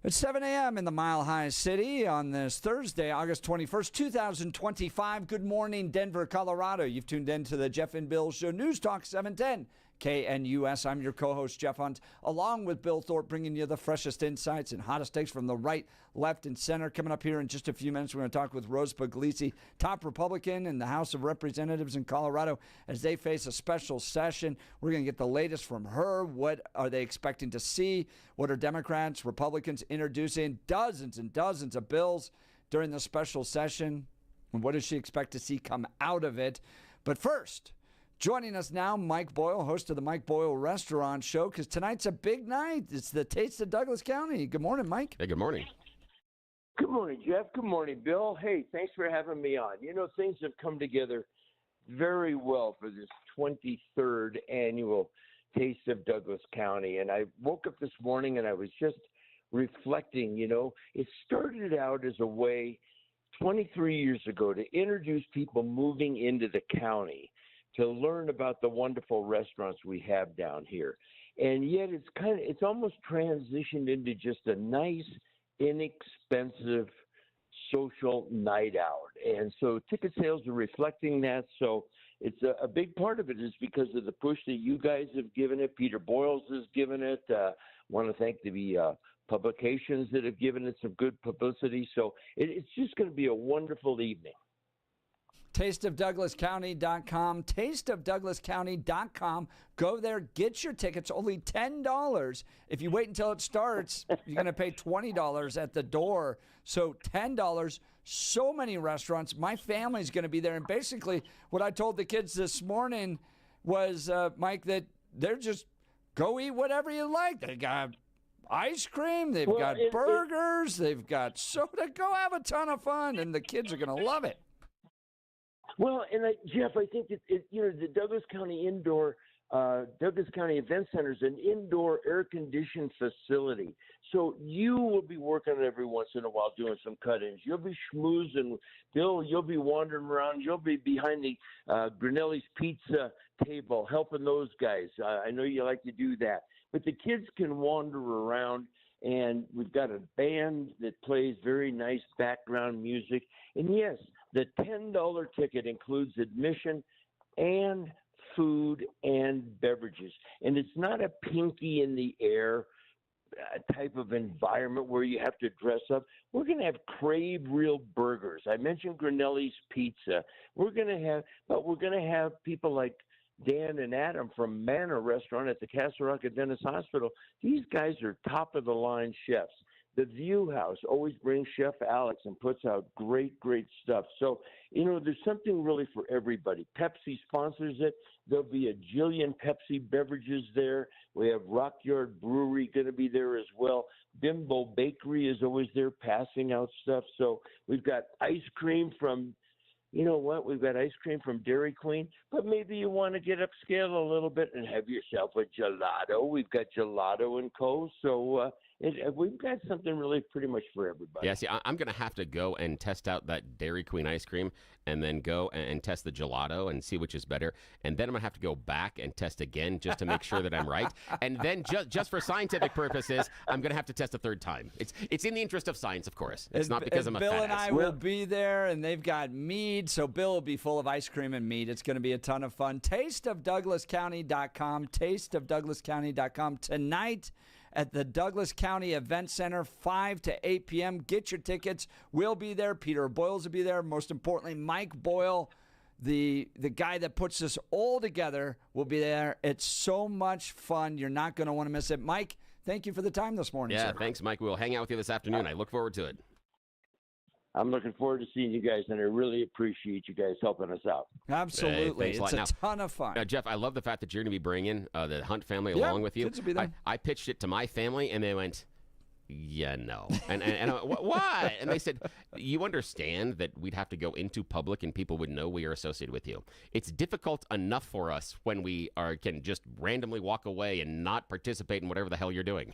It's 7 a.m. in the Mile High City on this Thursday, August 21st, 2025. Good morning, Denver, Colorado. You've tuned in to the Jeff and Bill Show, News Talk 710 KNUS. I'm your co-host, Jeff Hunt, along with Bill Thorpe, bringing you the freshest insights and hottest takes from the right, left, and center. Coming up here in just a few minutes, we're going to talk with Rose Puglisi, top Republican in the House of Representatives in Colorado, as they face a special session. We're going to get the latest from her. What are they expecting to see? What are Democrats, Republicans introducing? Dozens and dozens of bills during the special session. And what does she expect to see come out of it? But first, joining us now, Mike Boyle, host of the Mike Boyle Restaurant Show, because tonight's a big night. It's the Taste of Douglas County. Good morning, Mike. Hey, good morning. Good morning, Jeff. Good morning, Bill. Hey, thanks for having me on. You know, things have come together very well for this 23rd annual Taste of Douglas County. And I woke up this morning and I was just reflecting, it started out as a way 23 years ago to introduce people moving into the county to learn about the wonderful restaurants we have down here. And yet it's almost transitioned into just a nice, inexpensive social night out. And so ticket sales are reflecting that. So it's a big part of it is because of the push that you guys have given it. Peter Boyles has given it. Want to thank the publications that have given it some good publicity. So it's just going to be a wonderful evening. tasteofdouglascounty.com, tasteofdouglascounty.com. Go there, get your tickets, only $10. If you wait until it starts, you're going to pay $20 at the door. So $10, so many restaurants. My family's going to be there. And basically what I told the kids this morning was, Mike, that they're just go eat whatever you like. They got ice cream, they've got burgers, they've got soda. Go have a ton of fun, and the kids are going to love it. Well, and Jeff, I think the Douglas County Douglas County Event Center is an indoor air-conditioned facility. So you will be working every once in a while doing some cut-ins. You'll be schmoozing. Bill, you'll be wandering around. You'll be behind the Grinelli's Pizza table helping those guys. I know you like to do that. But the kids can wander around, and we've got a band that plays very nice background music. And, yes, the $10 ticket includes admission and food and beverages. And it's not a pinky in the air type of environment where you have to dress up. We're going to have Crave Real Burgers. I mentioned Grinelli's Pizza. We're going to have people like Dan and Adam from Manor Restaurant at the Castle Rock Adventist Hospital. These guys are top-of-the-line chefs. The View House always brings Chef Alex and puts out great, great stuff. So, there's something really for everybody. Pepsi sponsors it. There'll be a jillion Pepsi beverages there. We have Rockyard Brewery going to be there as well. Bimbo Bakery is always there passing out stuff. So we've got ice cream from we've got ice cream from Dairy Queen, but maybe you want to get upscale a little bit and have yourself a gelato. We've got Gelato & Co. So we've got something really pretty much for everybody. Yeah, see, I'm going to have to go and test out that Dairy Queen ice cream and then go and test the gelato and see which is better. And then I'm going to have to go back and test again just to make sure that I'm right. And then just for scientific purposes, I'm going to have to test a third time. It's in the interest of science, of course. It's not because I'm a Bill fat and ass. I will be there, and they've got mead, so Bill will be full of ice cream and mead. It's going to be a ton of fun. Tasteofdouglascounty.com, tasteofdouglascounty.com. Tonight at the Douglas County Event Center, 5 to 8 p.m. Get your tickets. We'll be there. Peter Boyles will be there. Most importantly, Mike Boyle, the guy that puts this all together, will be there. It's so much fun. You're not going to want to miss it. Mike, thank you for the time this morning, Yeah, sir. thanks, Mike. We'll hang out with you this afternoon. I look forward to it. I'm looking forward to seeing you guys, and I really appreciate you guys helping us out. Absolutely. Hey, it's a ton of fun. Jeff, I love the fact that you're going to be bringing the Hunt family along with you. Kids will be there. I pitched it to my family, and they went, yeah, no. And I went, why? And they said, you understand that we'd have to go into public and people would know we are associated with you. It's difficult enough for us when we can just randomly walk away and not participate in whatever the hell you're doing.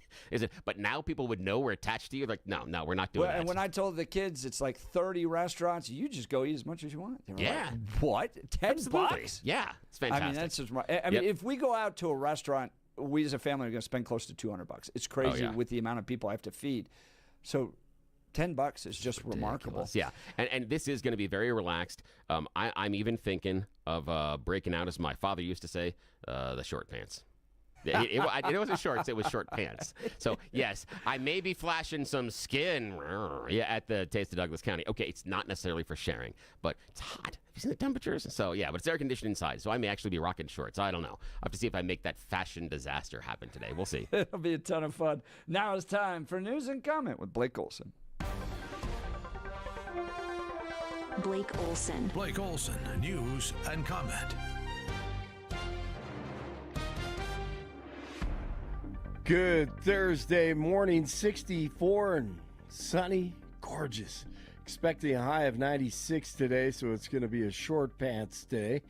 But now people would know we're attached to you? Like, no, we're not doing that. And when I told the kids it's like 30 restaurants, you just go eat as much as you want. Yeah. Like, what? $10? Yeah. It's fantastic. I mean, that's just right. I mean, if we go out to a restaurant, we as a family are going to spend close to $200. It's crazy with the amount of people I have to feed. So $10 is just remarkable. Yeah, and this is going to be very relaxed. I'm even thinking of breaking out, as my father used to say, the short pants. It wasn't shorts, it was short pants. So, yes, I may be flashing some skin at the Taste of Douglas County. Okay, it's not necessarily for sharing, but it's hot. Have you seen the temperatures? So, yeah, but it's air conditioned inside, so I may actually be rocking shorts. I don't know. I'll have to see if I make that fashion disaster happen today. We'll see. It'll be a ton of fun. Now it's time for News and Comment with Blake Olson. Blake Olson. Blake Olson, News and Comment. Good Thursday morning, 64 and sunny, gorgeous. Expecting a high of 96 today, so it's going to be a short pants day.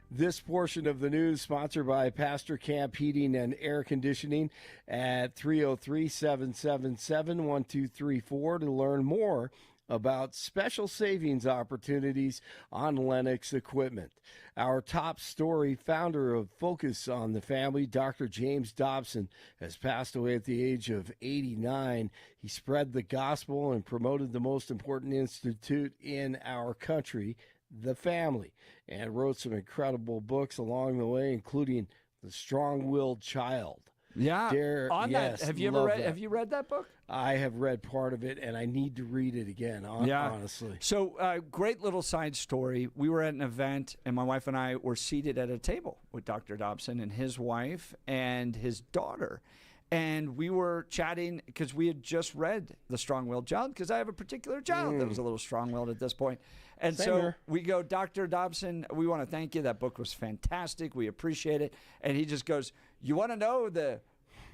This portion of the news sponsored by Pastor Camp Heating and Air Conditioning at 303-777-1234 to learn more about special savings opportunities on Lennox equipment. Our top story, founder of Focus on the Family, Dr. James Dobson, has passed away at the age of 89. He spread the gospel and promoted the most important institute in our country, the family, and wrote some incredible books along the way, including The Strong-Willed Child. Yeah. Yes, have you ever read? Have you read that book? I have read part of it, and I need to read it again. Honestly. So, great little side story. We were at an event, and my wife and I were seated at a table with Dr. Dobson and his wife and his daughter. And we were chatting because we had just read The Strong-Willed Child, because I have a particular child that was a little strong-willed at this point. And Same so here. we go, Dr. Dobson, we want to thank you. That book was fantastic. We appreciate it. And he just goes, you want to know the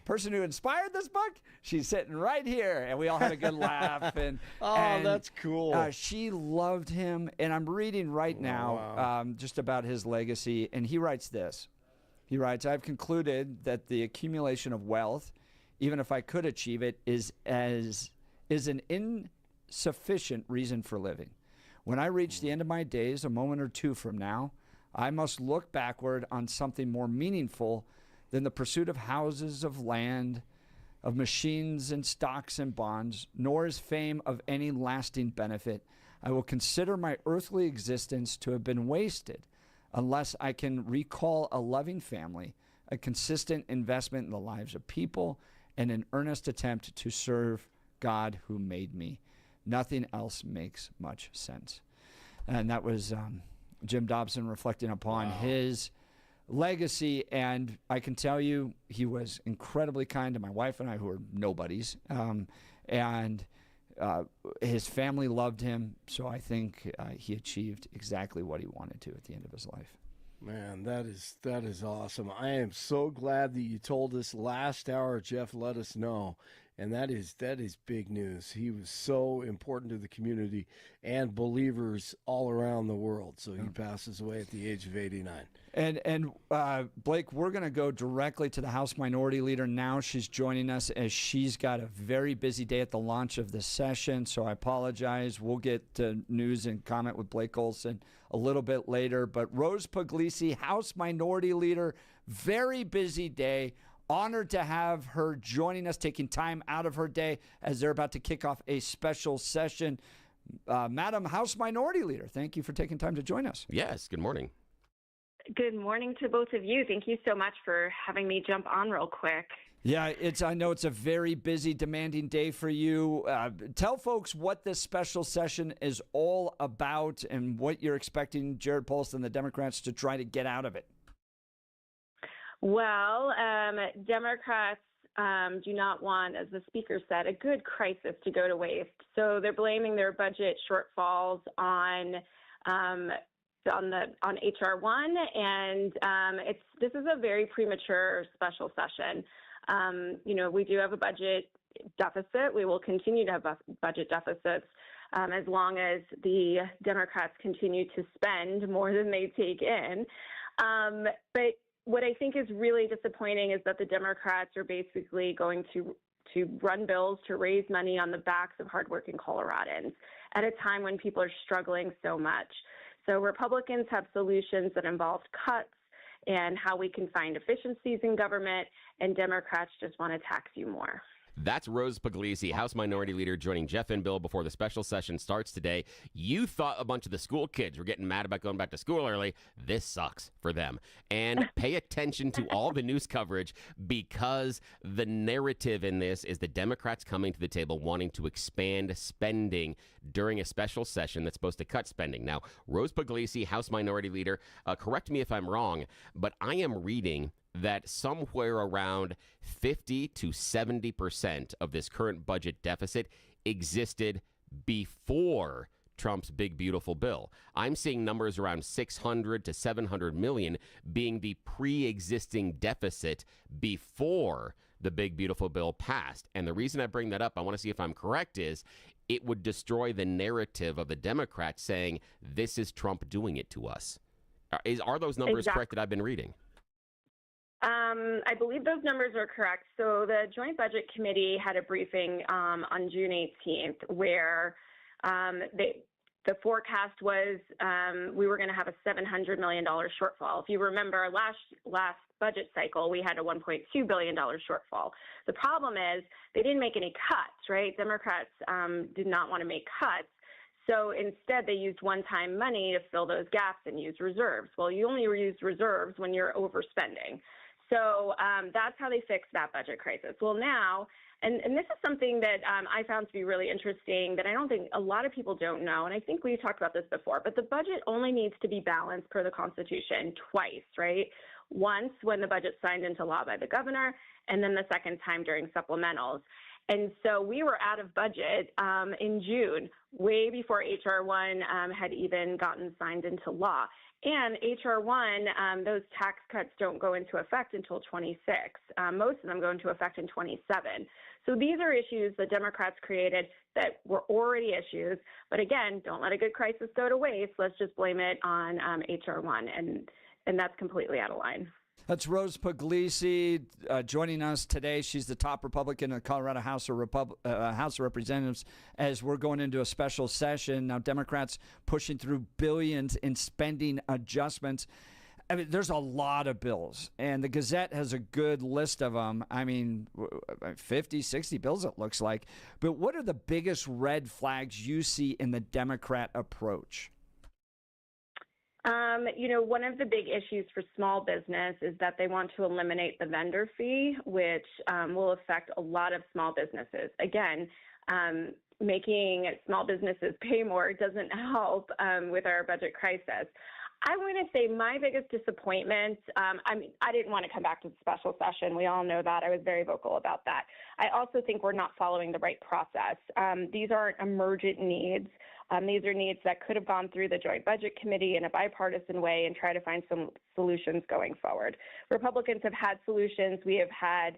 person who inspired this book? She's sitting right here. And we all had a good laugh. And that's cool. She loved him. And I'm reading right now just about his legacy. And he writes this. He writes, I've concluded that the accumulation of wealth, even if I could achieve it, is an insufficient reason for living. When I reach the end of my days, a moment or two from now, I must look backward on something more meaningful than the pursuit of houses, of land, of machines and stocks and bonds, nor is fame of any lasting benefit. I will consider my earthly existence to have been wasted unless I can recall a loving family, a consistent investment in the lives of people, and an earnest attempt to serve God who made me. Nothing else makes much sense. And that was Jim Dobson reflecting upon his legacy. And I can tell you, he was incredibly kind to my wife and I, who are nobodies. And his family loved him. So I think he achieved exactly what he wanted to at the end of his life. Man, that is awesome. I am so glad that you told us last hour. Jeff let us know, and that is big news. He was so important to the community and believers all around the world. So he passes away at the age of 89. And Blake, we're going to go directly to the House Minority Leader now. She's joining us as she's got a very busy day at the launch of the session, so I apologize. We'll get to News and Comment with Blake Olson a little bit later. But Rose Puglisi, House Minority Leader, very busy day. Honored to have her joining us, taking time out of her day as they're about to kick off a special session. Madam House Minority Leader, thank you for taking time to join us. Yes, good morning. Good morning to both of you. Thank you so much for having me jump on real quick. Yeah, I know it's a very busy, demanding day for you. Tell folks what this special session is all about and what you're expecting Jared Polis and the Democrats to try to get out of it. Well, Democrats do not want, as the speaker said, a good crisis to go to waste. So they're blaming their budget shortfalls on HR 1, and this is a very premature special session. We do have a budget deficit. We will continue to have budget deficits as long as the Democrats continue to spend more than they take in. But what I think is really disappointing is that the Democrats are basically going to run bills to raise money on the backs of hardworking Coloradans at a time when people are struggling so much. So Republicans have solutions that involve cuts and how we can find efficiencies in government, and Democrats just want to tax you more. That's Rose Puglisi, House Minority Leader, joining Jeff and Bill before the special session starts today. You thought a bunch of the school kids were getting mad about going back to school early. This sucks for them. And pay attention to all the news coverage, because the narrative in this is the Democrats coming to the table wanting to expand spending during a special session that's supposed to cut spending. Now, Rose Puglisi, House Minority Leader, correct me if I'm wrong, but I am reading that somewhere around 50 to 70% of this current budget deficit existed before Trump's big, beautiful bill. I'm seeing numbers around 600 to 700 million being the pre-existing deficit before the big, beautiful bill passed. And the reason I bring that up, I want to see if I'm correct, is it would destroy the narrative of the Democrats saying this is Trump doing it to us. Are those numbers correct that I've been reading? I believe those numbers are correct. So the Joint Budget Committee had a briefing on June 18th where the forecast was we were going to have a $700 million shortfall. If you remember, last budget cycle, we had a $1.2 billion shortfall. The problem is they didn't make any cuts, right? Democrats did not want to make cuts. So instead, they used one-time money to fill those gaps and use reserves. Well, you only use reserves when you're overspending. So that's how they fixed that budget crisis. Well, now, and this is something that I found to be really interesting that I don't think a lot of people don't know, and I think we've talked about this before, but the budget only needs to be balanced per the Constitution twice, right? Once when the budget's signed into law by the governor, and then the second time during supplementals. And so we were out of budget in June, way before H.R. 1 had even gotten signed into law. And H.R. 1, those tax cuts don't go into effect until 26. Most of them go into effect in 27. So these are issues that Democrats created that were already issues. But again, don't let a good crisis go to waste. Let's just blame it on H.R. 1. And that's completely out of line. That's Rose Puglisi joining us today. She's the top Republican in the Colorado House of Representatives as we're going into a special session. Now, Democrats pushing through billions in spending adjustments. I mean, there's a lot of bills, and the Gazette has a good list of them. I mean, 50, 60 bills it looks like. But what are the biggest red flags you see in the Democrat approach? One of the big issues for small business is that they want to eliminate the vendor fee, which will affect a lot of small businesses. Again, making small businesses pay more doesn't help with our budget crisis. I want to say my biggest disappointment, I didn't want to come back to the special session. We all know that. I was very vocal about that. I also think we're not following the right process. These aren't emergent needs. These are needs that could have gone through the Joint Budget Committee in a bipartisan way and try to find some solutions going forward. Republicans have had solutions. We have had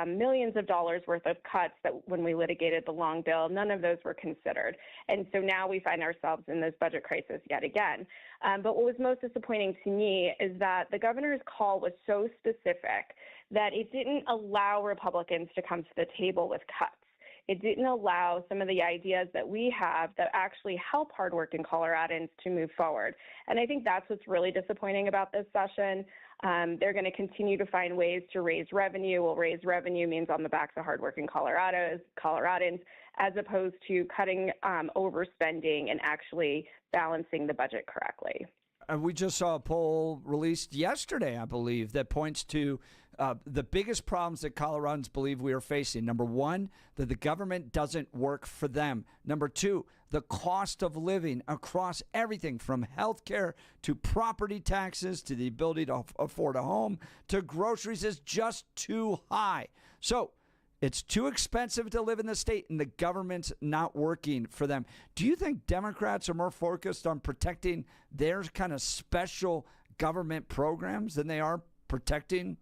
millions of dollars worth of cuts that when we litigated the long bill, none of those were considered. And so now we find ourselves in this budget crisis yet again. But what was most disappointing to me is that the governor's call was so specific that it didn't allow Republicans to come to the table with cuts. It didn't allow some of the ideas that we have that actually help hardworking Coloradans to move forward. And I think that's what's really disappointing about this session. They're going to continue to find ways to raise revenue. Well, raise revenue means on the backs of hardworking Coloradans, as opposed to cutting overspending and actually balancing the budget correctly. We just saw a poll released yesterday, I believe, that points to the biggest problems that Coloradans believe we are facing. Number one, that the government doesn't work for them. Number two, the cost of living across everything from health care to property taxes to the ability to afford a home to groceries is just too high. So it's too expensive to live in the state, and the government's not working for them. Do you think Democrats are more focused on protecting their kind of special government programs than they are protecting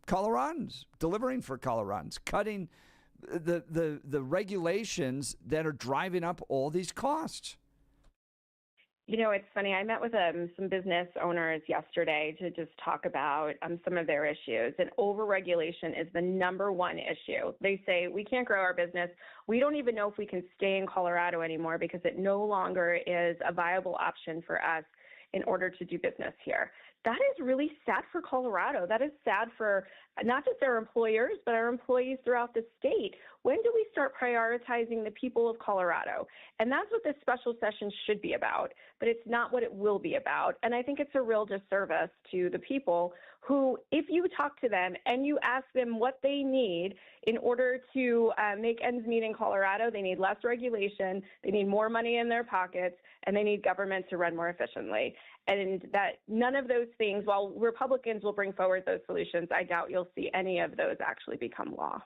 Coloradans, delivering for Coloradans, cutting the regulations that are driving up all these costs? You know, it's funny. I met with some business owners yesterday to just talk about some of their issues. And overregulation is the number one issue. They say, we can't grow our business. We don't even know if we can stay in Colorado anymore because it no longer is a viable option for us in order to do business here. that is really sad for Colorado. That is sad for not just our employers, but our employees throughout the state. When do we start prioritizing the people of Colorado? And that's what this special session should be about, but it's not what it will be about. And I think it's a real disservice to the people who, if you talk to them and you ask them what they need in order to make ends meet in Colorado, they need less regulation, they need more money in their pockets, and they need government to run more efficiently. And that none of those things, while Republicans will bring forward those solutions, I doubt you'll see any of those actually become law.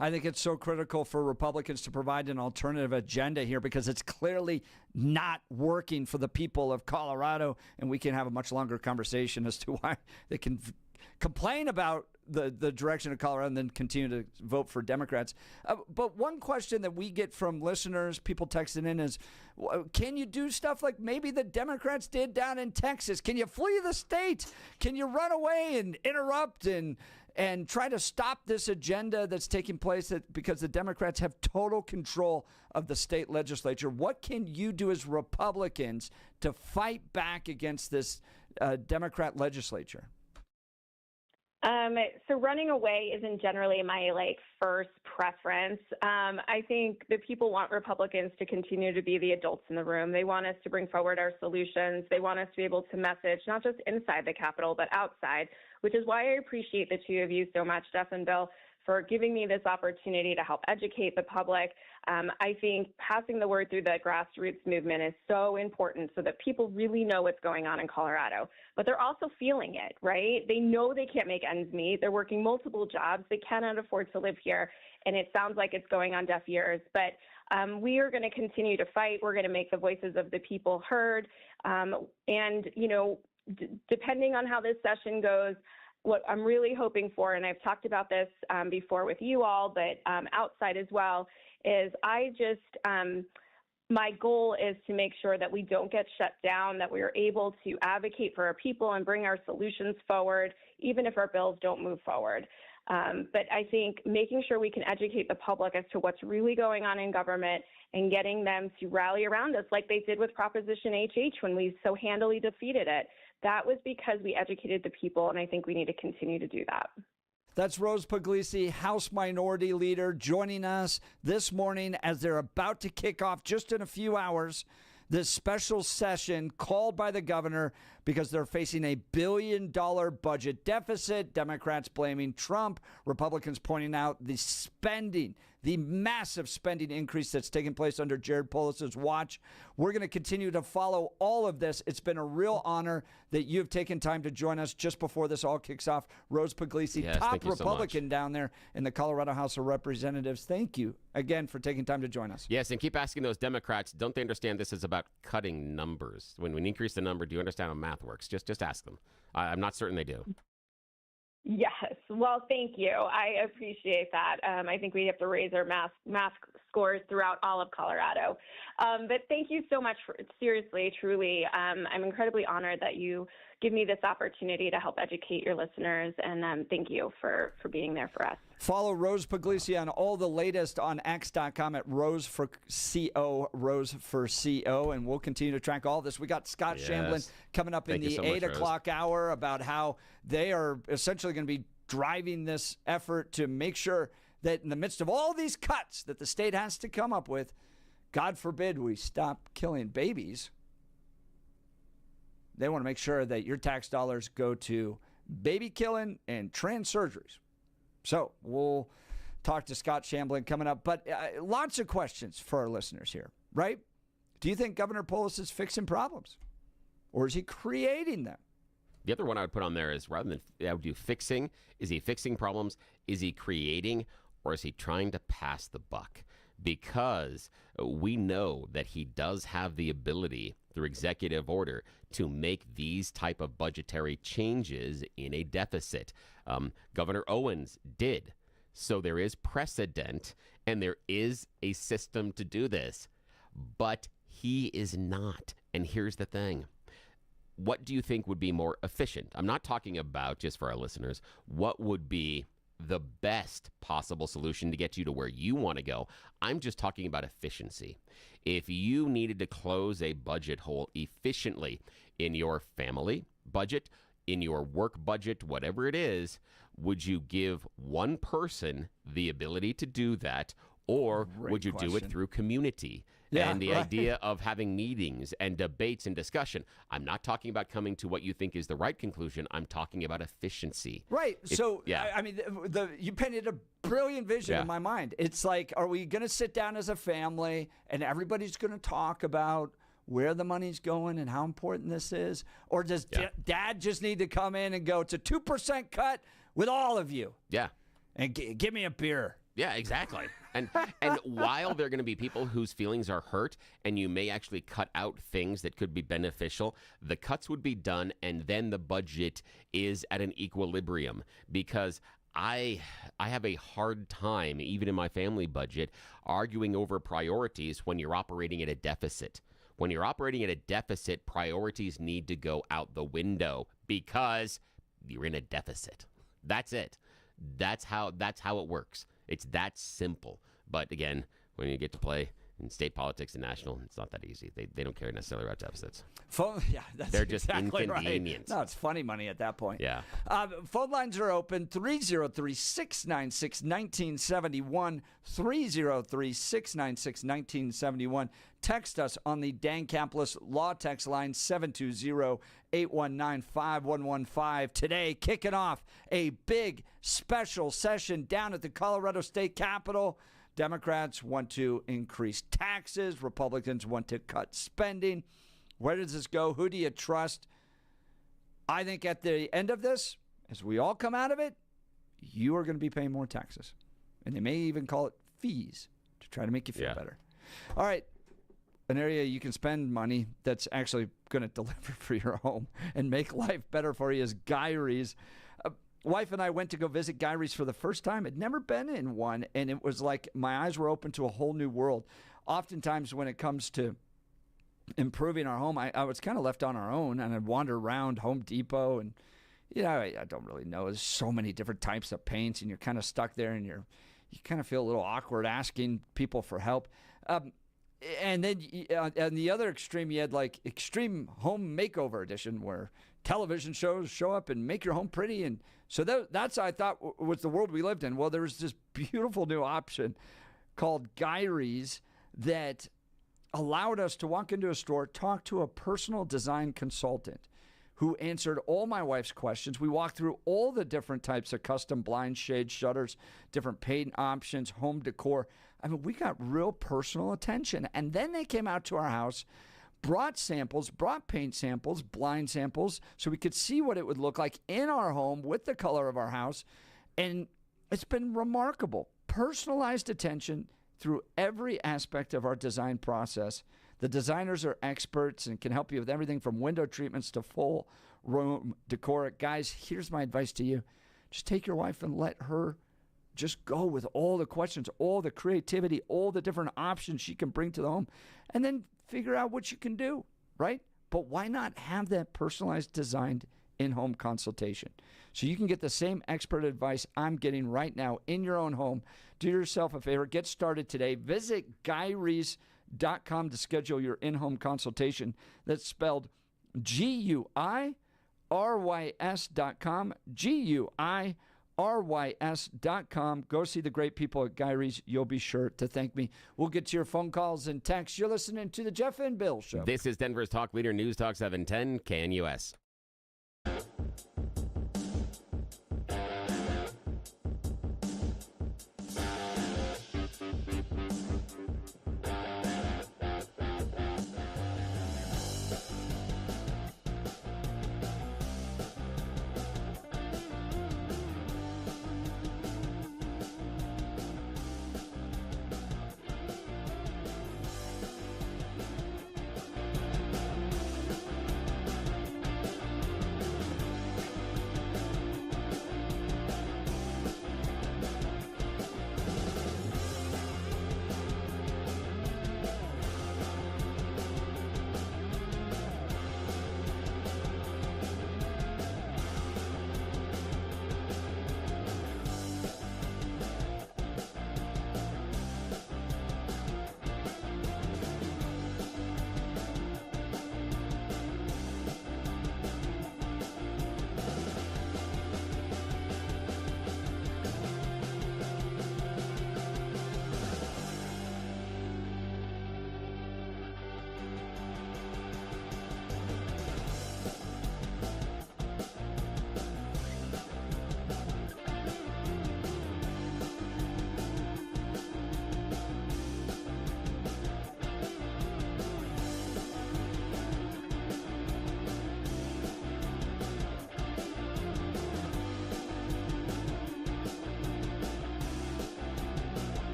I think it's so critical for Republicans to provide an alternative agenda here because it's clearly not working for the people of Colorado, and we can have a much longer conversation as to why they can complain about the direction of Colorado and then continue to vote for Democrats. But one question that we get from listeners, people texting in, is can you do stuff like maybe the Democrats did down in Texas? Can you flee the state? Can you run away and interrupt and try to stop this agenda that's taking place because the Democrats have total control of the state legislature? What can you do as Republicans to fight back against this Democrat legislature? So running away isn't generally my first preference. I think the people want Republicans to continue to be the adults in the room. They want us to bring forward our solutions. They want us to be able to message not just inside the Capitol, but outside, which is why I appreciate the two of you so much, Jeff and Bill, for giving me this opportunity to help educate the public. I think passing the word through the grassroots movement is so important so that people really know what's going on in Colorado. But they're also feeling it, right? They know they can't make ends meet. They're working multiple jobs. They cannot afford to live here. And it sounds like it's going on deaf ears. But we are going to continue to fight. We're going to make the voices of the people heard. Depending on how this session goes, what I'm really hoping for, and I've talked about this before with you all, but outside as well, is my goal is to make sure that we don't get shut down, that we are able to advocate for our people and bring our solutions forward, even if our bills don't move forward. But I think making sure we can educate the public as to what's really going on in government and getting them to rally around us like they did with Proposition HH when we so handily defeated it. That was because we educated the people, and I think we need to continue to do that. That's Rose Puglisi, House Minority Leader, joining us this morning as they're about to kick off just in a few hours this special session called by the governor because they're facing a $1 billion budget deficit. Democrats blaming Trump, Republicans pointing out the spending, the massive spending increase that's taking place under Jared Polis's watch. We're going to continue to follow all of this. It's been a real honor that you've taken time to join us just before this all kicks off. Rose Puglisi, yes, top so Republican much. down there in the Colorado House of Representatives. Thank you again for taking time to join us. Yes, and keep asking those Democrats, don't they understand this is about cutting numbers? When we increase the number, do you understand how math works? Just ask them. I'm not certain they do. Yes. Well, thank you. I appreciate that. I think we have to raise our math scores throughout all of Colorado. But thank you so much. Seriously, truly, I'm incredibly honored that you give me this opportunity to help educate your listeners. And thank you for being there for us. Follow Rose Puglisi on all the latest on X.com at Rose for CO, and we'll continue to track all of this. We got Scott Shamblin coming up in the 8 o'clock hour about how they are essentially going to be driving this effort to make sure that in the midst of all these cuts that the state has to come up with, God forbid we stop killing babies. They want to make sure that your tax dollars go to baby killing and trans surgeries. So we'll talk to Scott Shamblin coming up. But lots of questions for our listeners here, right? Do you think Governor Polis is fixing problems? Or is he creating them? The other one I would put on there is rather than do fixing, is he fixing problems? Is he creating? Or is he trying to pass the buck? Because we know that he does have the ability through executive order to make these type of budgetary changes in a deficit. Governor Owens did. So there is precedent and there is a system to do this. But he is not. And here's the thing. What do you think would be more efficient? I'm not talking about, just for our listeners, what would be the best possible solution to get you to where you want to go. I'm just talking about efficiency. If you needed to close a budget hole efficiently in your family budget, in your work budget, whatever it is, would you give one person the ability to do that, or would you do it through community? Yeah, and the right. idea of having meetings and debates and discussion. I'm not talking about coming to what you think is the right conclusion. I'm talking about efficiency. Right. So, yeah. I mean, you painted a brilliant vision Yeah. in my mind. It's like, are we going to sit down as a family and everybody's going to talk about where the money's going and how important this is? Or does dad just need to come in and go, it's a 2% cut with all of you? Yeah. And give me a beer. Yeah, exactly. And while there are going to be people whose feelings are hurt and you may actually cut out things that could be beneficial, the cuts would be done and then the budget is at an equilibrium, because I have a hard time, even in my family budget, arguing over priorities when you're operating at a deficit. When you're operating at a deficit, priorities need to go out the window because you're in a deficit. That's it. That's how it works. It's that simple. But again, when you get to play in state politics and national, it's not that easy. They don't care necessarily about deficits. That's They're just exactly inconvenient. Right. No, it's funny money at that point. Yeah. Phone lines are open, 303-696-1971, 303-696-1971. Text us on the Dan Caplis Law Text line, 720-819-5115. Today, kicking off a big special session down at the Colorado State Capitol. Democrats want to increase taxes. Republicans want to cut spending. Where does this go? Who do you trust? I think at the end of this, as we all come out of it, you are going to be paying more taxes. And they may even call it fees to try to make you feel better. All right. An area you can spend money that's actually going to deliver for your home and make life better for you is Gyrie's. Wife and I went to go visit Gyrie's for the first time. I'd never been in one, and it was like my eyes were open to a whole new world. Oftentimes when it comes to improving our home, I was kind of left on our own, and I'd wander around Home Depot, and I don't really know. There's so many different types of paints, and you're kind of stuck there, and you kind of feel a little awkward asking people for help. And then on the other extreme, you had like Extreme Home Makeover Edition, where television shows show up and make your home pretty. And so that's, I thought, was the world we lived in. Well, there was this beautiful new option called Gyrie's that allowed us to walk into a store, talk to a personal design consultant who answered all my wife's questions. We walked through all the different types of custom blinds, shades, shutters, different paint options, home decor. I mean, we got real personal attention. And then they came out to our house, brought samples, brought paint samples, blind samples, so we could see what it would look like in our home with the color of our house. And it's been remarkable. Personalized attention through every aspect of our design process. The designers are experts and can help you with everything from window treatments to full room decor. Guys, here's my advice to you. Just take your wife and let her just go with all the questions, all the creativity, all the different options she can bring to the home, and then figure out what you can do, right? But why not have that personalized designed in-home consultation? So you can get the same expert advice I'm getting right now in your own home. Do yourself a favor. Get started today. Visit GuyReese.com to schedule your in-home consultation. That's spelled GUIRYS.com, GUIRYS.com. Go see the great people at Gyrie's. You'll be sure to thank me. We'll get to your phone calls and texts. You're listening to the Jeff and Bill Show. This is Denver's Talk Leader, News Talk 710 KNUS.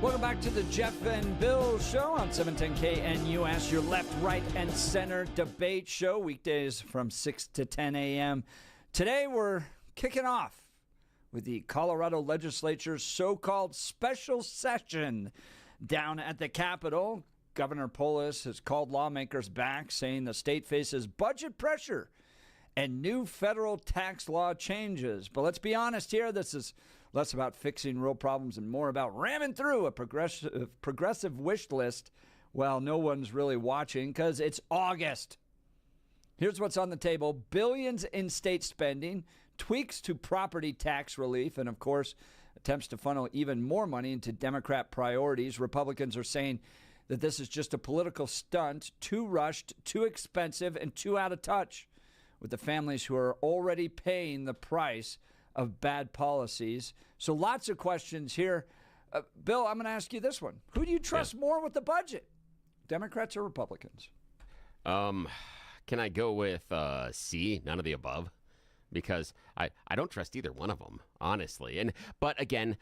Welcome back to the Jeff and Bill Show on 710 KNUS, your left, right, and center debate show, weekdays from 6 to 10 a.m. Today we're kicking off with the Colorado Legislature's so-called special session down at the Capitol. Governor Polis has called lawmakers back, saying the state faces budget pressure and new federal tax law changes. But let's be honest here, this is less about fixing real problems and more about ramming through a progressive wish list while no one's really watching because it's August. Here's what's on the table: billions in state spending, tweaks to property tax relief, and of course, attempts to funnel even more money into Democrat priorities. Republicans are saying that this is just a political stunt, too rushed, too expensive, and too out of touch with the families who are already paying the price of bad policies. So lots of questions here. Bill, I'm going to ask you this one. Who do you trust more with the budget, Democrats or Republicans? Can I go with C, none of the above? Because I don't trust either one of them, honestly. But again,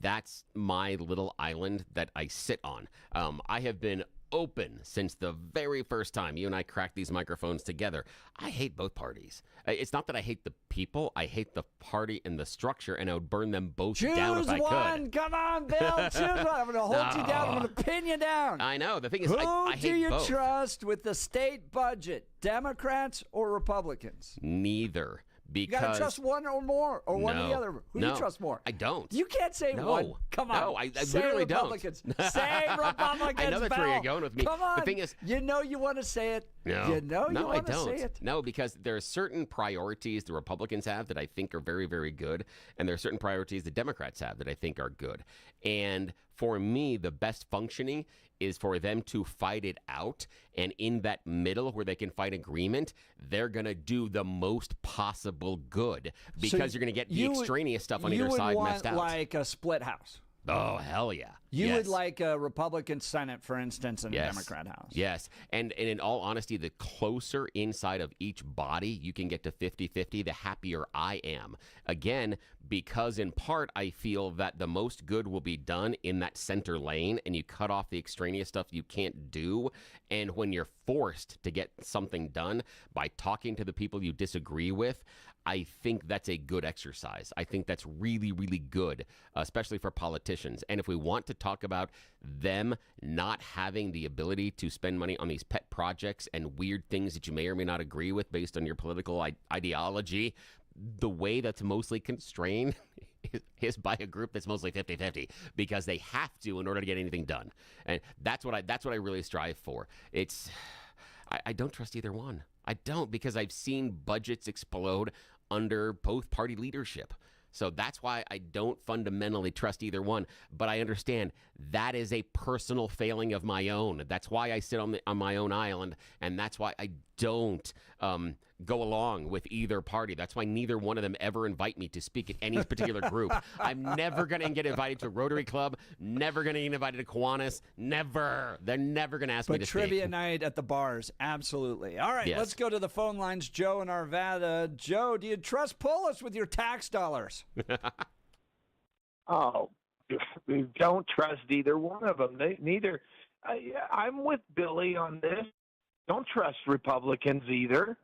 that's my little island that I sit on. I have been open since the very first time you and I cracked these microphones together. I hate both parties. It's not that I hate the people. I hate the party and the structure, and I would burn them both down if I Choose one. could. Come on, Bill. Choose one. I'm going to hold you down. I'm going to pin you down. I know. The thing is, Who I do hate you both. trust with the state budget, Democrats or Republicans? Neither. You Because got to trust one or more, or one or the other. Who do you trust more? I don't. You can't say No. one. Come on. No, I say literally don't. Republicans. Say Republicans. I know that's where you're going with me. Come on. The thing is, you know you want to say it. no, You know you no, I want to don't. say it. No, because there are certain priorities the Republicans have that I think are very, very good, and there are certain priorities the Democrats have that I think are good. And for me, the best functioning is for them to fight it out, and in that middle where they can fight agreement, they're going to do the most possible good because you're going to get the extraneous stuff on either side messed out. You would want like a split house. Oh, hell yeah. You would like a Republican Senate, for instance, and a Democrat House. Yes. And in all honesty, the closer inside of each body you can get to 50-50, the happier I am. Again, because in part I feel that the most good will be done in that center lane, and you cut off the extraneous stuff you can't do. And when you're forced to get something done by talking to the people you disagree with, I think that's a good exercise. I think that's really, really good, especially for politicians. And if we want to talk about them not having the ability to spend money on these pet projects and weird things that you may or may not agree with based on your political ideology, the way that's mostly constrained is by a group that's mostly 50-50 because they have to in order to get anything done. And that's what I really strive for. I don't trust either one. I don't, because I've seen budgets explode under both party leadership. So that's why I don't fundamentally trust either one. But I understand that is a personal failing of my own. That's why I sit on my own island, and that's why I don't go along with either party. That's why neither one of them ever invite me to speak at any particular group. I'm never going to get invited to Rotary Club, never going to get invited to Kiwanis, never. They're never going to ask me to speak. But trivia speak. night at the bars, absolutely. All right, Yes. let's go to the phone lines. Joe in Arvada. Joe, do you trust Polis with your tax dollars? Oh, we don't trust either one of them. Neither. I'm with Billy on this. Don't trust Republicans either.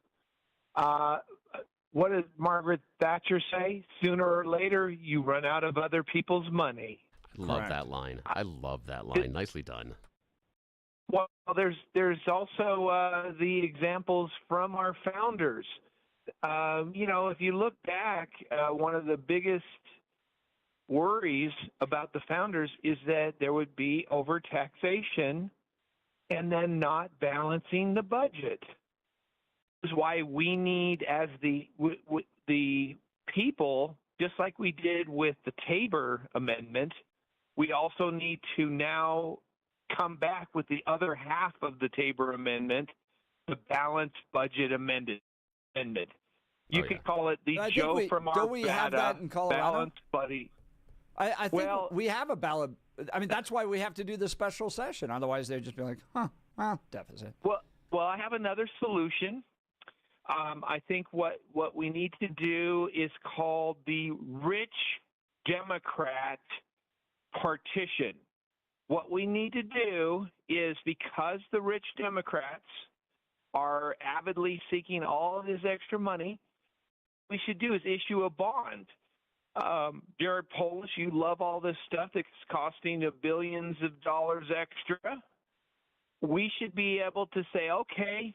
What did Margaret Thatcher say? Sooner or later, you run out of other people's money. I love Correct. that line. I love that line. Nicely done. Well, there's also the examples from our founders. If you look back, one of the biggest worries about the founders is that there would be overtaxation and then not balancing the budget. This is why we need, as the people, just like we did with the Tabor Amendment, we also need to now come back with the other half of the Tabor Amendment, the balanced budget amendment. You could call it the Joe from don't we have that in Colorado? Balanced buddy. I think we have a ballot. I mean, that's why we have to do the special session. Otherwise, they'd just be like, deficit. Well, I have another solution. I think what we need to do is called the rich Democrat partition. What we need to do is, because the rich Democrats are avidly seeking all of this extra money, what we should do is issue a bond. Jared Polis, you love all this stuff that's costing billions of dollars extra. We should be able to say, okay,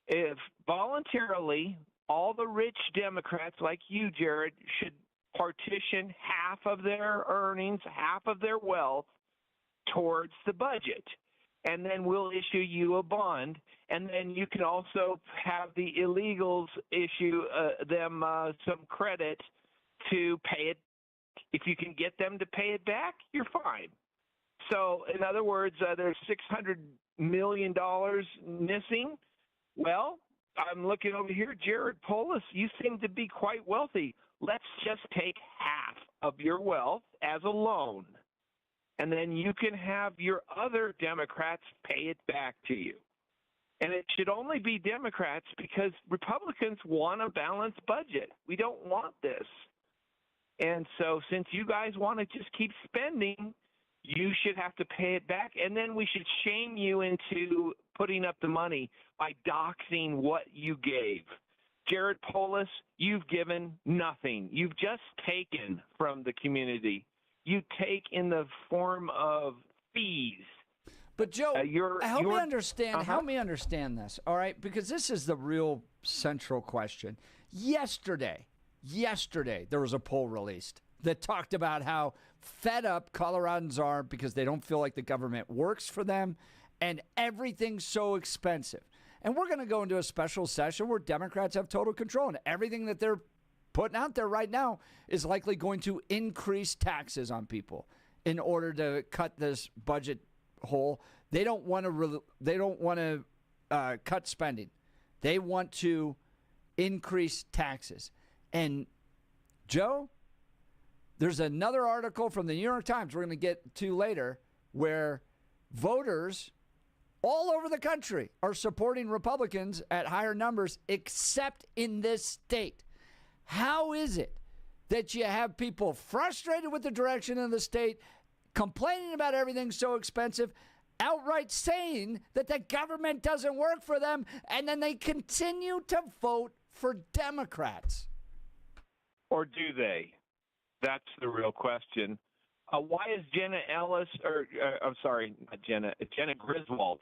if voluntarily all the rich Democrats like you, Jared, should partition half of their earnings, half of their wealth towards the budget. And then we'll issue you a bond. And then you can also have the illegals issue them some credit to pay it. If you can get them to pay it back, you're fine. So, in other words, there's $600 million missing. Well, I'm looking over here. Jared Polis, you seem to be quite wealthy. Let's just take half of your wealth as a loan, and then you can have your other Democrats pay it back to you. And it should only be Democrats, because Republicans want a balanced budget. We don't want this. And so since you guys want to just keep spending, you should have to pay it back. And then we should shame you into putting up the money by doxing what you gave. Jared Polis, you've given nothing. You've just taken from the community. You take in the form of fees. But Joe, help me understand this, all right? Because this is the real central question. Yesterday, there was a poll released that talked about how fed up Coloradans are because they don't feel like the government works for them and everything's so expensive. And we're going to go into a special session where Democrats have total control, and everything that they're putting out there right now is likely going to increase taxes on people in order to cut this budget hole. They don't want to cut spending. They want to increase taxes. And Joe, there's another article from the New York Times we're going to get to later where voters all over the country are supporting Republicans at higher numbers, except in this state. How is it that you have people frustrated with the direction of the state, complaining about everything so expensive, outright saying that the government doesn't work for them, and then they continue to vote for Democrats? Or do they? That's the real question. Why is Jenna Griswold,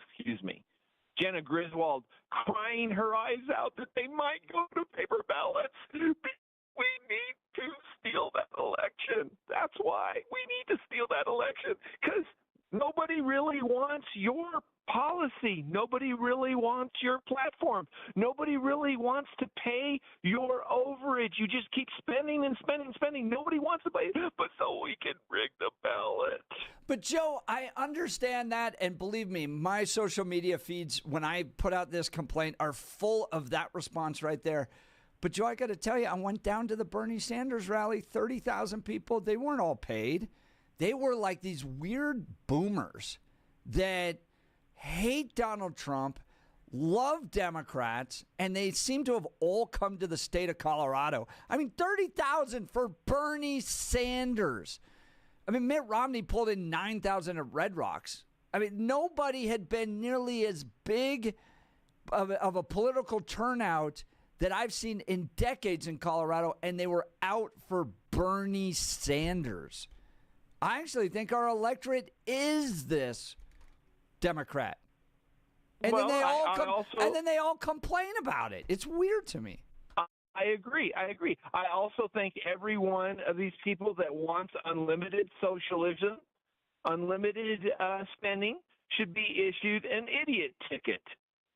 Jenna Griswold crying her eyes out that they might go to paper ballots? We need to steal that election. That's why we need to steal that election, because nobody really wants your policy. Nobody really wants your platform. Nobody really wants to pay your overage. You just keep spending and spending and spending. Nobody wants to pay, but so we can rig the ballot. But Joe, I understand that, and believe me, my social media feeds, when I put out this complaint, are full of that response right there. But Joe, I got to tell you, I went down to the Bernie Sanders rally, 30,000 people. They weren't all paid. They were like these weird boomers that hate Donald Trump, love Democrats, and they seem to have all come to the state of Colorado. I mean, 30,000 for Bernie Sanders. I mean, Mitt Romney pulled in 9,000 at Red Rocks. I mean, nobody had been nearly as big of a political turnout that I've seen in decades in Colorado, and they were out for Bernie Sanders. I actually think our electorate is this Democrat. And then they all complain about it. It's weird to me. I agree. I also think every one of these people that wants unlimited socialism, unlimited spending, should be issued an idiot ticket.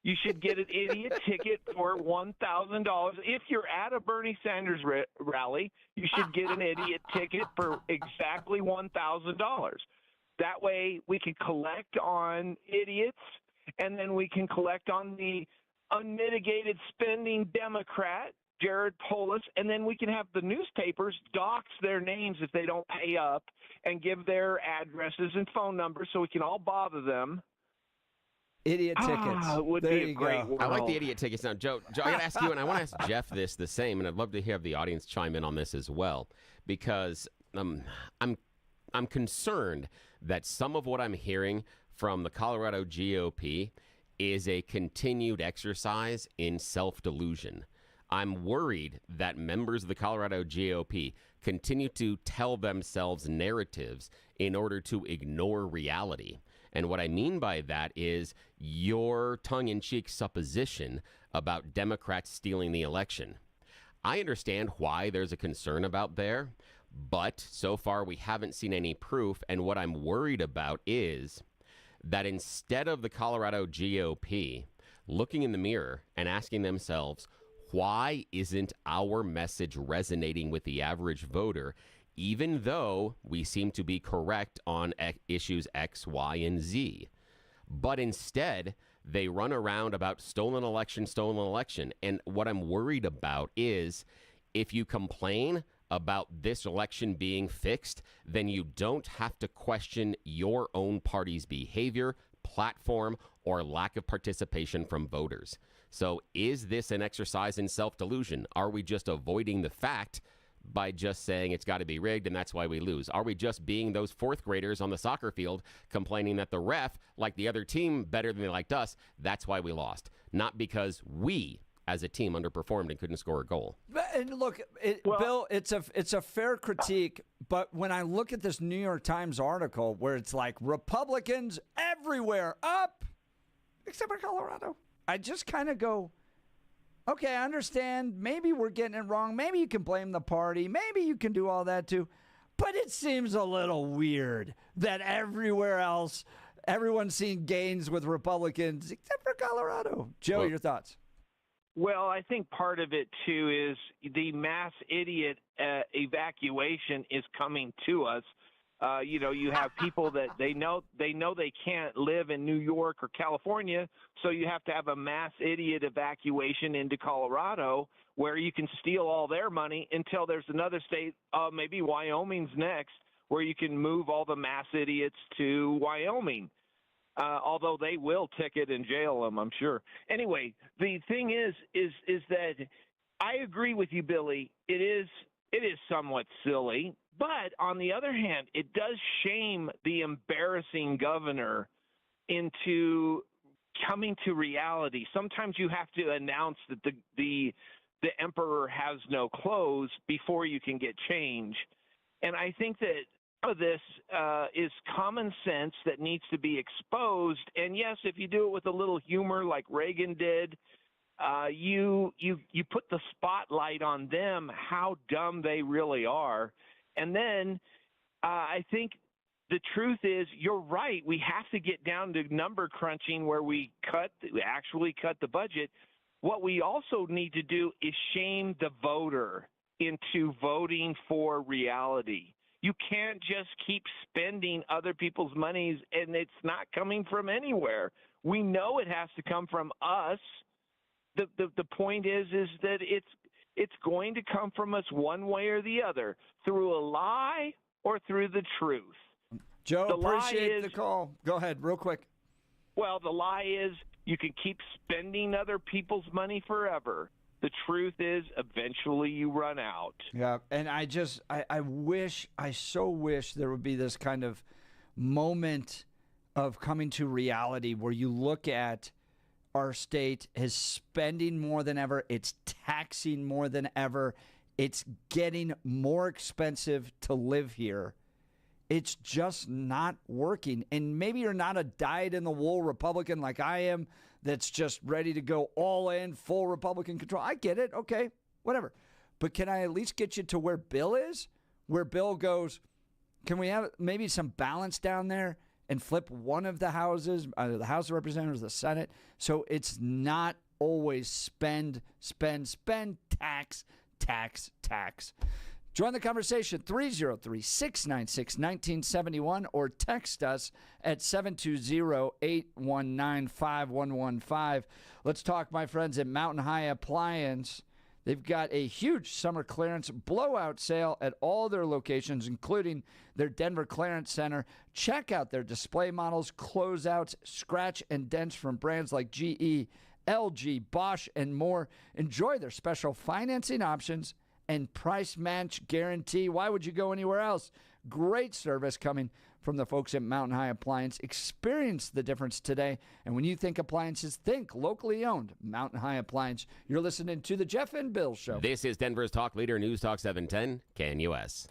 You should get an idiot ticket for $1,000. If you're at a Bernie Sanders rally, you should get an idiot ticket for exactly $1,000. That way we can collect on idiots, and then we can collect on the unmitigated spending Democrat, Jared Polis, and then we can have the newspapers dox their names if they don't pay up and give their addresses and phone numbers so we can all bother them. Idiot tickets. Would there be you a great go. I like the idiot tickets. Now, Joe, I got to ask you, and I want to ask Jeff this the same, and I'd love to hear the audience chime in on this as well, because I'm I'm concerned that some of what I'm hearing from the Colorado GOP is a continued exercise in self-delusion. I'm worried that members of the Colorado GOP continue to tell themselves narratives in order to ignore reality. And what I mean by that is your tongue-in-cheek supposition about Democrats stealing the election. I understand why there's a concern about there, but so far we haven't seen any proof. And what I'm worried about is that instead of the Colorado GOP looking in the mirror and asking themselves, why isn't our message resonating with the average voter, even though we seem to be correct on issues X, Y, and Z? But instead, they run around about stolen election. And what I'm worried about is if you complain about this election being fixed, then you don't have to question your own party's behavior, platform, or lack of participation from voters. So is this an exercise in self-delusion? Are we just avoiding the fact by just saying it's got to be rigged and that's why we lose? Are we just being those fourth graders on the soccer field complaining that the ref liked the other team better than they liked us? That's why we lost. Not because we as a team underperformed and couldn't score a goal. And look, Bill, it's a fair critique, but when I look at this New York Times article where it's like Republicans everywhere up, except for Colorado, I just kind of go, okay, I understand. Maybe we're getting it wrong. Maybe you can blame the party. Maybe you can do all that too. But it seems a little weird that everywhere else, everyone's seeing gains with Republicans except for Colorado. Joe, your thoughts? Well, I think part of it, too, is the mass idiot evacuation is coming to us. You have people that they know they can't live in New York or California, so you have to have a mass idiot evacuation into Colorado where you can steal all their money until there's another state, maybe Wyoming's next, where you can move all the mass idiots to Wyoming. Although they will ticket and jail them, I'm sure. Anyway, the thing is that I agree with you, Billy. It is somewhat silly, but on the other hand, it does shame the embarrassing governor into coming to reality. Sometimes you have to announce that the emperor has no clothes before you can get change, and I think that of this is common sense that needs to be exposed. And yes, if you do it with a little humor like Reagan did, you put the spotlight on them, how dumb they really are. And then I think the truth is, you're right. We have to get down to number crunching where we actually cut the budget. What we also need to do is shame the voter into voting for reality. You can't just keep spending other people's monies and it's not coming from anywhere. We know it has to come from us. The point is that it's going to come from us one way or the other, through a lie or through the truth. Joe, appreciate the call. Go ahead, real quick. Well, the lie is you can keep spending other people's money forever. The truth is, eventually you run out. Yeah, and I so wish there would be this kind of moment of coming to reality where you look at our state is spending more than ever. It's taxing more than ever. It's getting more expensive to live here. It's just not working. And maybe you're not a dyed-in-the-wool Republican like I am that's just ready to go all in, full Republican control. I get it. Okay, whatever. But can I at least get you to where Bill is? Where Bill goes, can we have maybe some balance down there and flip one of the houses, the House of Representatives, the Senate, so it's not always spend, tax. Join the conversation, 303-696-1971, or text us at 720-819-5115. Let's talk, my friends, at Mountain High Appliance. They've got a huge summer clearance blowout sale at all their locations, including their Denver Clearance Center. Check out their display models, closeouts, scratch and dents from brands like GE, LG, Bosch, and more. Enjoy their special financing options and price match guarantee. Why would you go anywhere else? Great service coming from the folks at Mountain High Appliance. Experience the difference today. And when you think appliances, think locally owned Mountain High Appliance. You're listening to the Jeff and Bill Show. This is Denver's talk leader, News Talk 710, KNUS.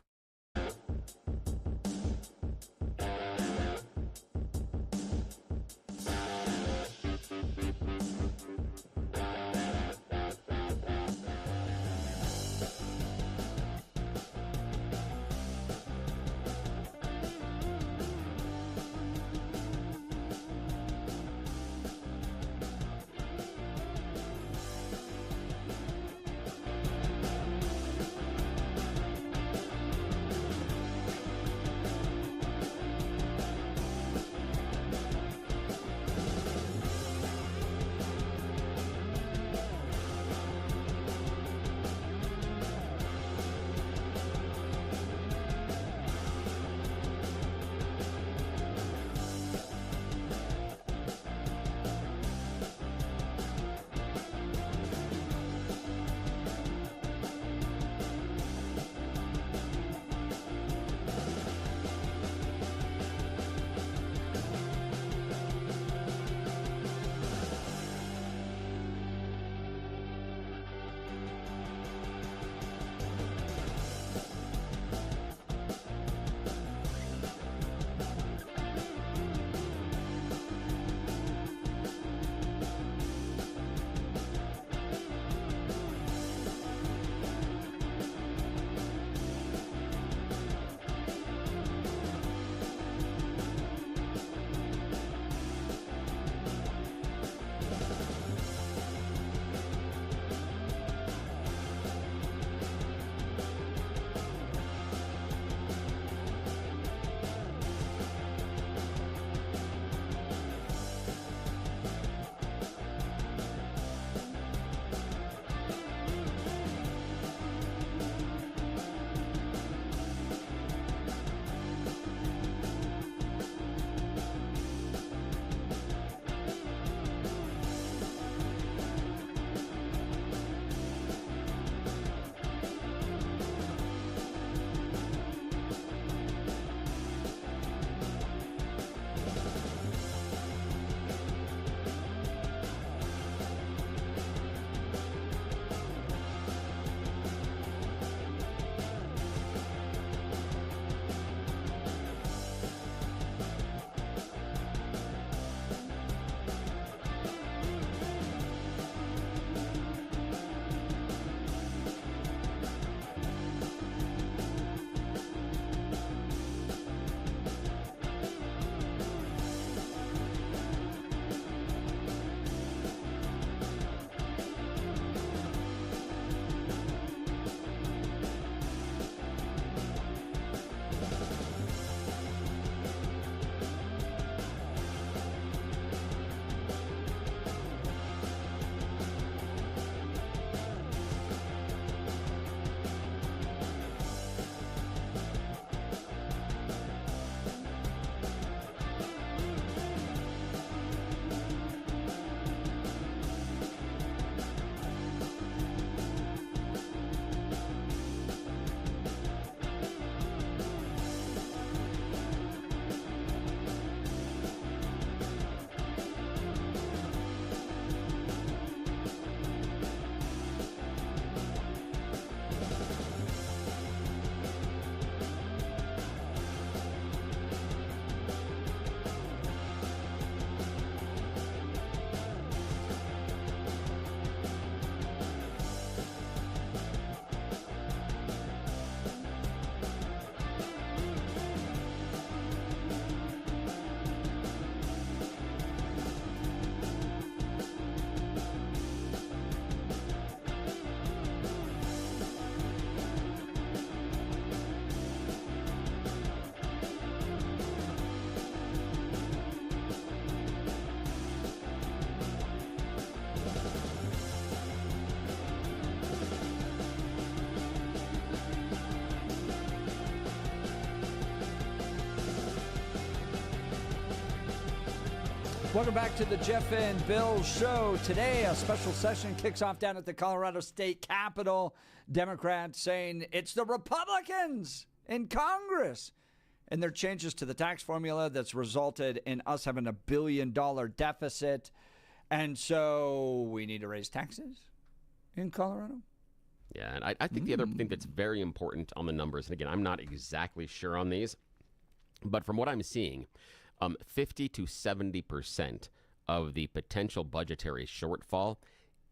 Welcome back to the Jeff and Bill Show. Today, a special session kicks off down at the Colorado State Capitol. Democrats saying it's the Republicans in Congress and their changes to the tax formula that's resulted in us having $1 billion deficit. And so we need to raise taxes in Colorado. Yeah, and I think the other thing that's very important on the numbers, and again, I'm not exactly sure on these, but from what I'm seeing, 50 to 70% of the potential budgetary shortfall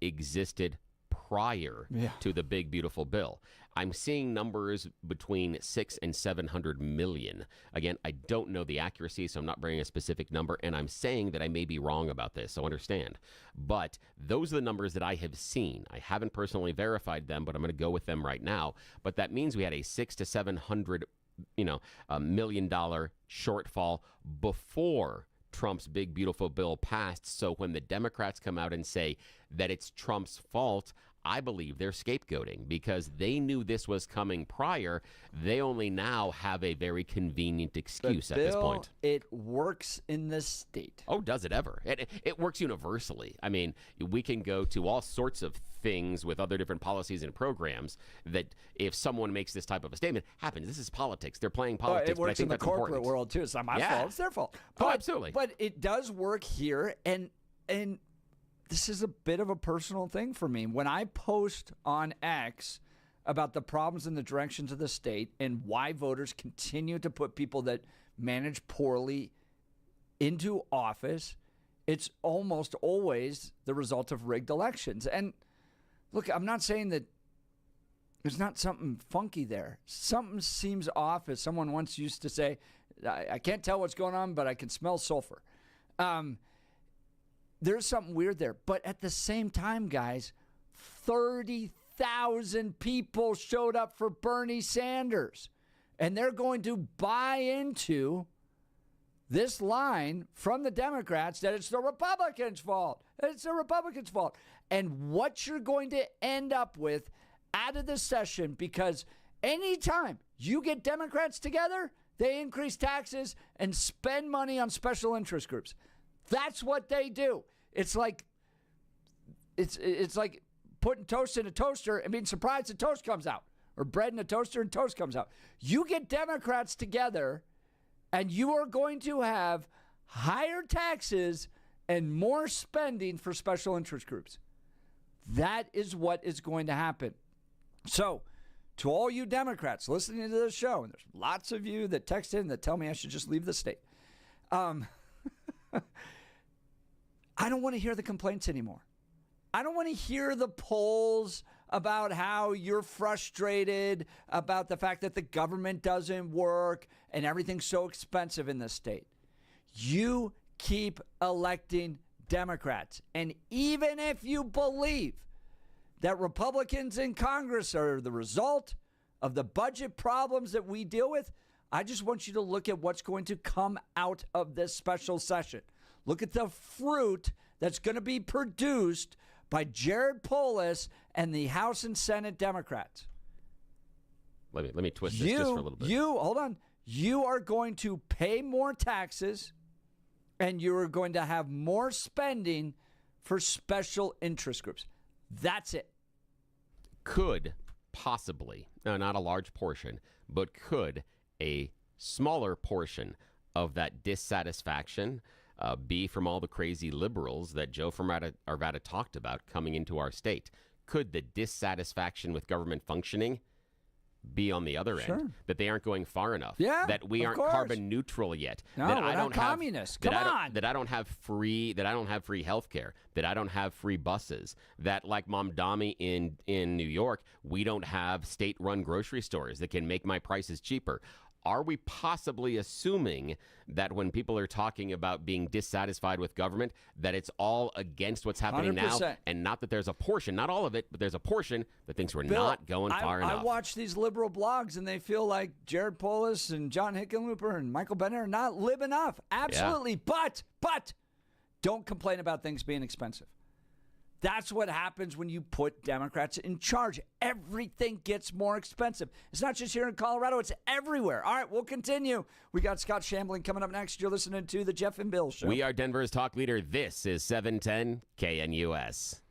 existed prior to the big, beautiful bill. I'm seeing numbers between 6 and 700 million. Again, I don't know the accuracy, so I'm not bringing a specific number, and I'm saying that I may be wrong about this, so understand. But those are the numbers that I have seen. I haven't personally verified them, but I'm going to go with them right now. But that means we had a 6 to 700 $1 million shortfall before Trump's big, beautiful bill passed. So when the Democrats come out and say that it's Trump's fault, I believe they're scapegoating because they knew this was coming prior. They only now have a very convenient excuse at this point. It works in the state. Oh, does it ever? It works universally. I mean, we can go to all sorts of things with other different policies and programs that if someone makes this type of a statement, happens. This is politics. They're playing politics. It works in the corporate world, too. It's not my fault. It's their fault. But, absolutely. But it does work here, and this is a bit of a personal thing for me. When I post on X about the problems and the directions of the state and why voters continue to put people that manage poorly into office, it's almost always the result of rigged elections. And look, I'm not saying that there's not something funky there. Something seems off, as someone once used to say. I can't tell what's going on, but I can smell sulfur. There's something weird there. But at the same time, guys, 30,000 people showed up for Bernie Sanders. And they're going to buy into this line from the Democrats that it's the Republicans' fault. It's the Republicans' fault. And what you're going to end up with out of this session, because anytime you get Democrats together, they increase taxes and spend money on special interest groups. That's what they do. It's like putting toast in a toaster and being surprised the toast comes out, or bread in a toaster and toast comes out. You get Democrats together, and you are going to have higher taxes and more spending for special interest groups. That is what is going to happen. So, to all you Democrats listening to this show, and there's lots of you that text in that tell me I should just leave the state. I don't want to hear the complaints anymore. I don't want to hear the polls about how you're frustrated about the fact that the government doesn't work and everything's so expensive in this state. You keep electing Democrats. And even if you believe that Republicans in Congress are the result of the budget problems that we deal with, I just want you to look at what's going to come out of this special session. Look at the fruit that's going to be produced by Jared Polis and the House and Senate Democrats. Let me twist this just for a little bit. Hold on. You are going to pay more taxes, and you are going to have more spending for special interest groups. That's it. Could possibly, no, not a large portion, but could a smaller portion of that dissatisfaction be from all the crazy liberals that Joe from Arvada talked about coming into our state? Could the dissatisfaction with government functioning be on the other end? That they aren't going far enough? Yeah, that we aren't carbon neutral yet? No, that we're not communists. Come on. That I don't have free health care. That I don't have free buses. That, like Mamdani in New York, we don't have state-run grocery stores that can make my prices cheaper. Are we possibly assuming that when people are talking about being dissatisfied with government, that it's all against what's happening 100%. now, and not that there's a portion, not all of it, but there's a portion that thinks we're not going far enough? I watch these liberal blogs, and they feel like Jared Polis and John Hickenlooper and Michael Bennett are not living up. Absolutely. Yeah. But don't complain about things being expensive. That's what happens when you put Democrats in charge. Everything gets more expensive. It's not just here in Colorado, it's everywhere. All right, we'll continue. We got Scott Shambling coming up next. You're listening to The Jeff and Bill Show. We are Denver's talk leader. This is 710 KNUS.